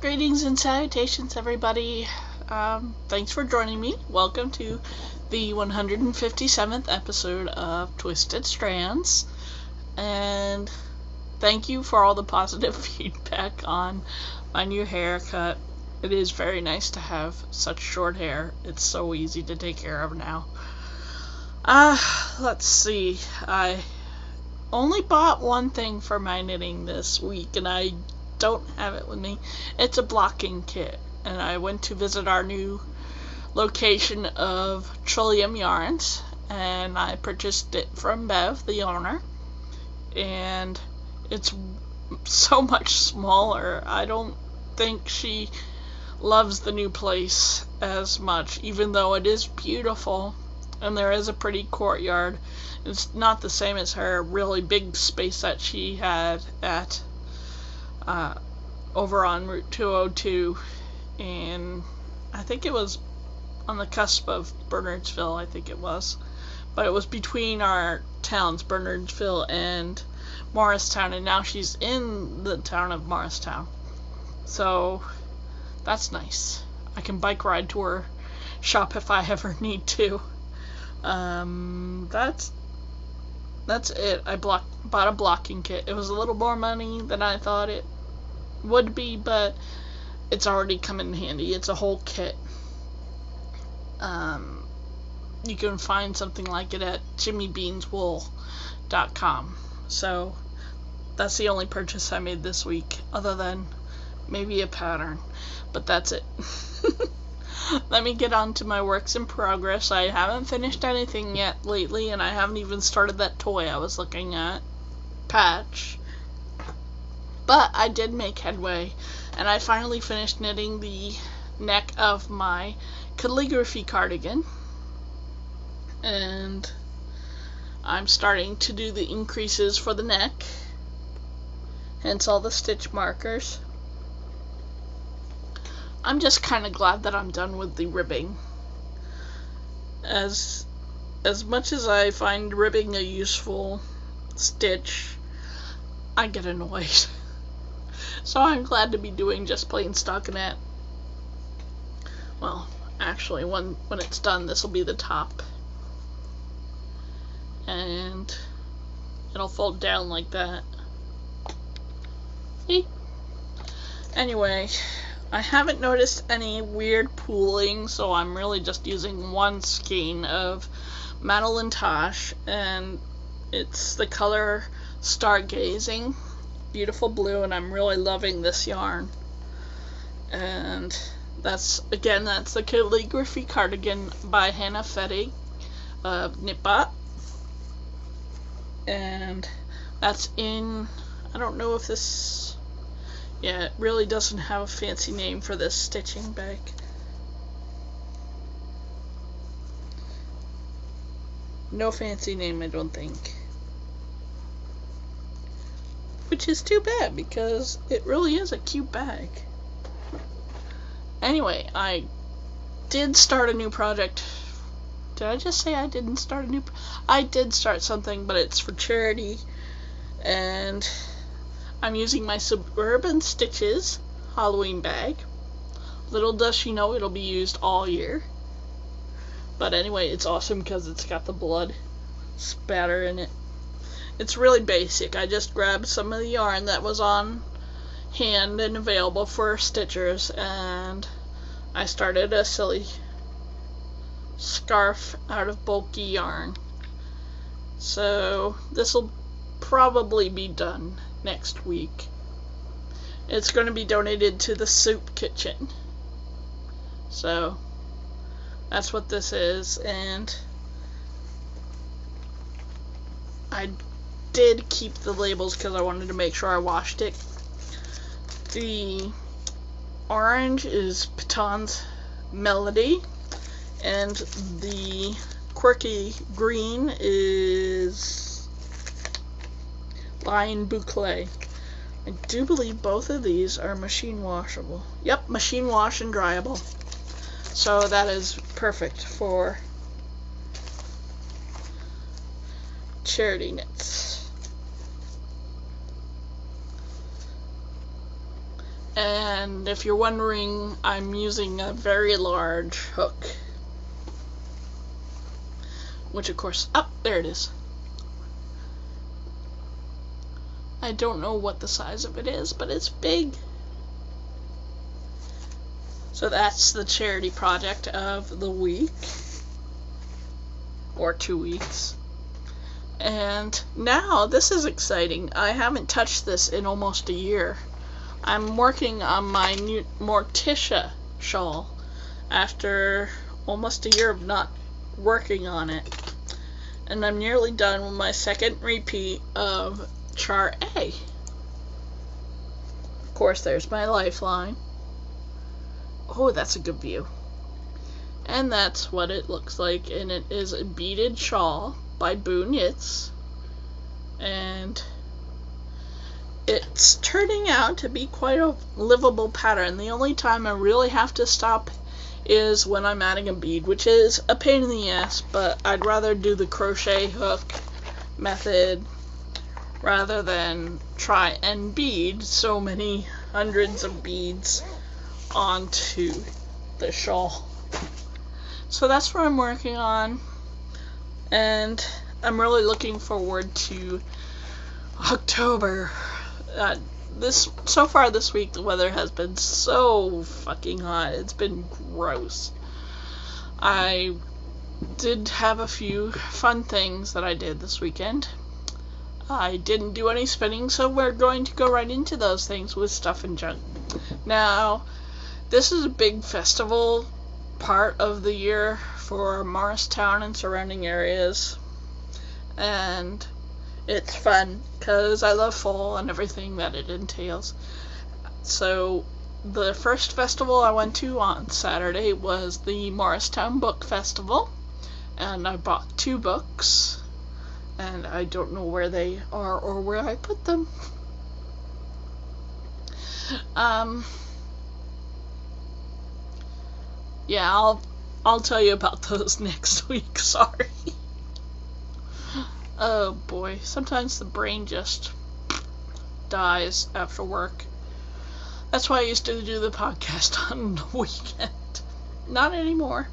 Greetings and salutations, everybody. Thanks for joining me. Welcome to the 157th episode of Twisted Strands. And thank you for all the positive feedback on my new haircut. It is very nice to have such short hair. It's so easy to take care of now. Let's see. I only bought one thing for my knitting this week, and I don't have it with me. It's a blocking kit, and I went to visit our new location of Trillium Yarns, and I purchased it from Bev, the owner, and it's so much smaller. I don't think she loves the new place as much, even though it is beautiful and there is a pretty courtyard. It's not the same as her really big space that she had at over on Route 202, and I think it was on the cusp of Bernardsville, I think it was. But it was between our towns, Bernardsville and Morristown, and now she's in the town of Morristown. So that's nice. I can bike ride to her shop if I ever need to. That's it. I bought a blocking kit. It was a little more money than I thought it would be, but it's already come in handy. It's a whole kit. You can find something like it at jimmybeanswool.com. So that's the only purchase I made this week, other than maybe a pattern, but that's it. Let me get on to my works in progress. I haven't finished anything yet lately, and I haven't even started that toy I was looking at, Patch. But I did make headway, and I finally finished knitting the neck of my calligraphy cardigan. And I'm starting to do the increases for the neck, hence all the stitch markers. I'm just kind of glad that I'm done with the ribbing. As much as I find ribbing a useful stitch, I get annoyed. So I'm glad to be doing just plain stockinette. Well, actually, when it's done, this will be the top. And it'll fold down like that. See? Anyway, I haven't noticed any weird pooling, so I'm really just using one skein of Madeline Tosh, and it's the color Stargazing, beautiful blue, and I'm really loving this yarn. And that's the calligraphy cardigan by Hannah Fettig of Knitbot, and that's in, I don't know if this, yeah, it really doesn't have a fancy name for this stitching bag. No fancy name, I don't think. Which is too bad, because it really is a cute bag. Anyway, I did start a new project. Did I just say I didn't start a new I did start something, but it's for charity, and I'm using my Suburban Stitches Halloween bag. Little does she know it'll be used all year. But anyway, it's awesome because it's got the blood spatter in it. It's really basic. I just grabbed some of the yarn that was on hand and available for stitchers, and I started a silly scarf out of bulky yarn. So this will probably be done next week. It's going to be donated to the soup kitchen. So that's what this is, and I did keep the labels because I wanted to make sure I washed it. The orange is Paton's Melody, and the quirky green is Lion Boucle. I do believe both of these are machine washable. Yep, machine wash and dryable. So that is perfect for charity knits. And if you're wondering, I'm using a very large hook. Which of course, there it is. I don't know what the size of it is, but it's big. So that's the charity project of the week. Or 2 weeks. And now, this is exciting. I haven't touched this in almost a year. I'm working on my new Morticia shawl after almost a year of not working on it. And I'm nearly done with my second repeat of Char A. Of course, there's my lifeline. Oh, that's a good view. And that's what it looks like, and it is a beaded shawl by Boo Knits, and it's turning out to be quite a livable pattern. The only time I really have to stop is when I'm adding a bead, which is a pain in the ass, but I'd rather do the crochet hook method rather than try and bead so many hundreds of beads onto the shawl. So that's what I'm working on, and I'm really looking forward to October. So far this week, the weather has been so fucking hot. It's been gross. I did have a few fun things that I did this weekend. I didn't do any spinning, so we're going to go right into those things with stuff and junk. Now, this is a big festival part of the year for Morristown and surrounding areas, and it's fun because I love fall and everything that it entails. So the first festival I went to on Saturday was the Morristown Book Festival, and I bought 2 books, and I don't know where they are or where I put them. Yeah, I'll tell you about those next week, sorry. Oh boy, sometimes the brain just dies after work. That's why I used to do the podcast on the weekend. Not anymore.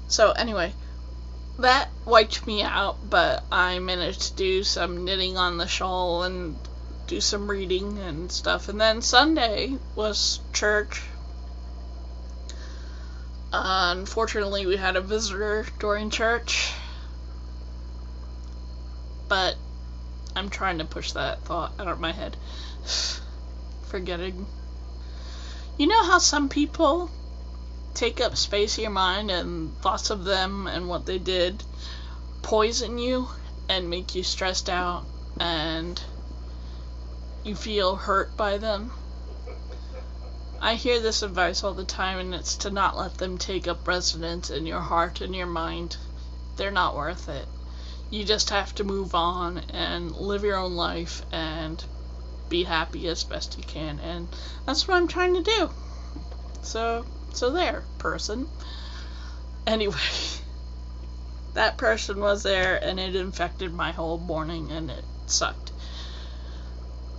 So anyway, that wiped me out, but I managed to do some knitting on the shawl and do some reading and stuff. And then Sunday was church. Unfortunately, we had a visitor during church, but I'm trying to push that thought out of my head. Forgetting. You know how some people take up space in your mind and thoughts of them and what they did poison you and make you stressed out and you feel hurt by them? I hear this advice all the time, and it's to not let them take up residence in your heart and your mind. They're not worth it. You just have to move on and live your own life and be happy as best you can, and that's what I'm trying to do. So there, person. Anyway, that person was there, and it infected my whole morning, and it sucked.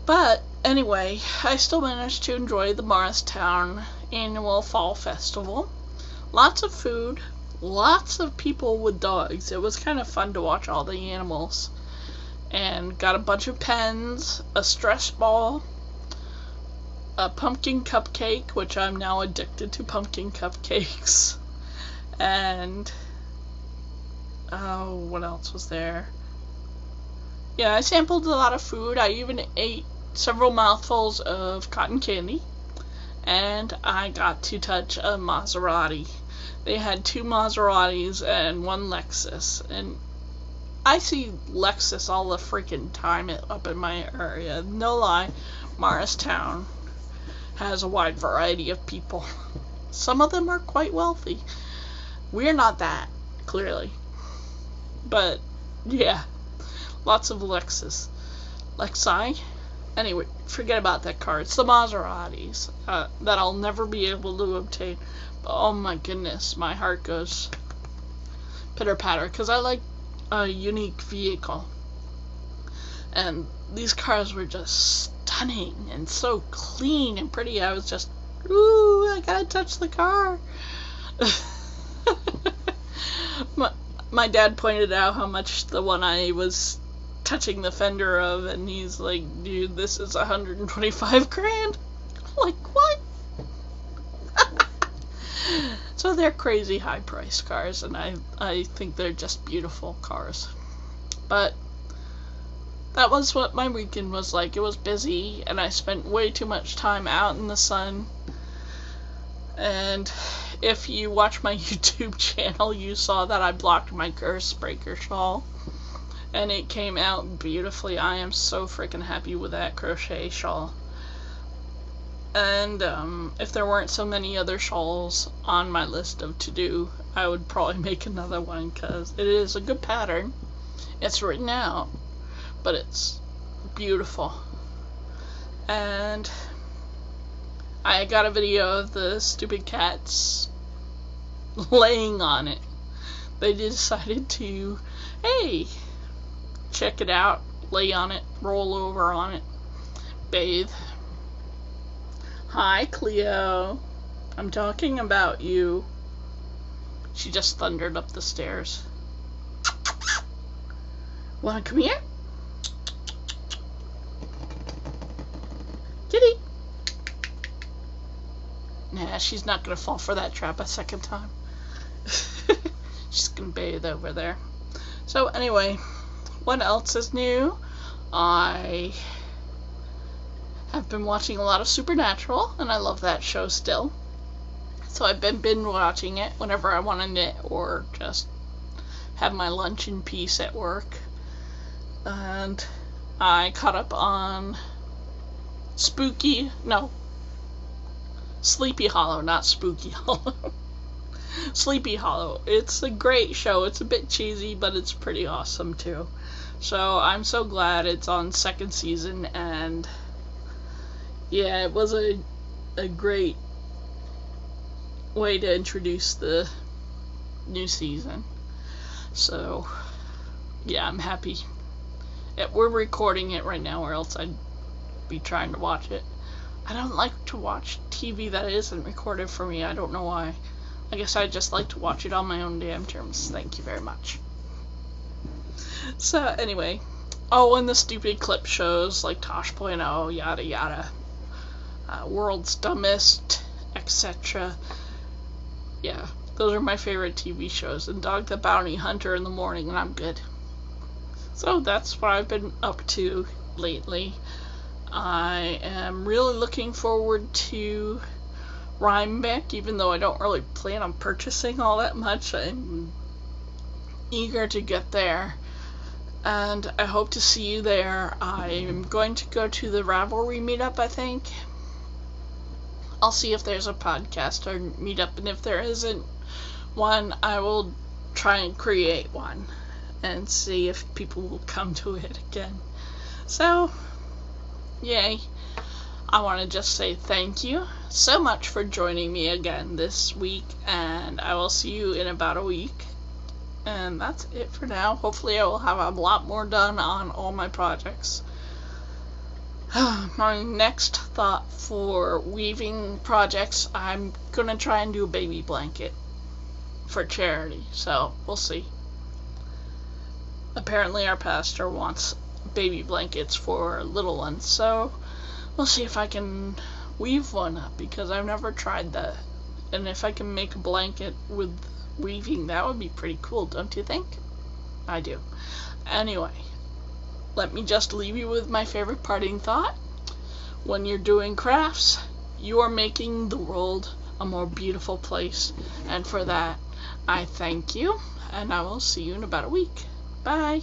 But anyway, I still managed to enjoy the Morristown annual fall festival. Lots of food, lots of people with dogs. It was kind of fun to watch all the animals. And got a bunch of pens, a stress ball, a pumpkin cupcake, which I'm now addicted to pumpkin cupcakes. And what else was there? Yeah, I sampled a lot of food. I even ate several mouthfuls of cotton candy, and I got to touch a Maserati. They had 2 Maseratis and 1 Lexus, and I see Lexus all the freaking time up in my area. No lie, Morristown has a wide variety of people. Some of them are quite wealthy. We're not that, clearly. But, yeah, lots of Lexi. Anyway, forget about that car. It's the Maseratis that I'll never be able to obtain. But oh my goodness, my heart goes pitter-patter, because I like a unique vehicle. And these cars were just stunning and so clean and pretty. I was just, ooh, I gotta touch the car. My dad pointed out how much the one I was touching the fender of, and he's like, dude, this is 125 grand. I'm like, what? So they're crazy high priced cars, and I think they're just beautiful cars. But that was what my weekend was like. It was busy, and I spent way too much time out in the sun. And if you watch my YouTube channel, you saw that I blocked my curse breaker shawl, and it came out beautifully. I am so freaking happy with that crochet shawl. And if there weren't so many other shawls on my list of to do, I would probably make another one, because it is a good pattern. It's written out, but it's beautiful. And I got a video of the stupid cats laying on it. They decided to, hey, check it out, lay on it, roll over on it, bathe. Hi, Cleo. I'm talking about you. She just thundered up the stairs. Wanna come here? Kitty. Nah, she's not gonna fall for that trap a second time. She's gonna bathe over there. So anyway, what else is new? I have been watching a lot of Supernatural, and I love that show still. So I've been binge watching it whenever I want to knit or just have my lunch in peace at work. And I caught up on Sleepy Hollow, not Spooky Hollow. Sleepy Hollow. It's a great show. It's a bit cheesy, but it's pretty awesome too. So I'm so glad it's on second season, and yeah, it was a great way to introduce the new season. So yeah, I'm happy. We're recording it right now, or else I'd be trying to watch it. I don't like to watch TV that isn't recorded for me. I don't know why. I guess I just like to watch it on my own damn terms. Thank you very much. So anyway, and the stupid clip shows like Tosh.0, yada yada, World's Dumbest, etc. Yeah, those are my favorite TV shows. And Dog the Bounty Hunter in the morning, and I'm good. So that's what I've been up to lately. I am really looking forward to Rhinebeck, even though I don't really plan on purchasing all that much. I'm eager to get there, and I hope to see you there. I'm going to go to the Ravelry meetup, I think. I'll see if there's a podcast or meetup, and if there isn't one, I will try and create one and see if people will come to it again. So, yay. I want to just say thank you so much for joining me again this week, and I will see you in about a week. And that's it for now. Hopefully I will have a lot more done on all my projects. My next thought for weaving projects, I'm gonna try and do a baby blanket for charity, so we'll see. Apparently our pastor wants baby blankets for little ones, so we'll see if I can weave one up, because I've never tried that. And if I can make a blanket with weaving, that would be pretty cool, don't you think? I do. Anyway, let me just leave you with my favorite parting thought. When you're doing crafts, you are making the world a more beautiful place. And for that, I thank you, and I will see you in about a week. Bye.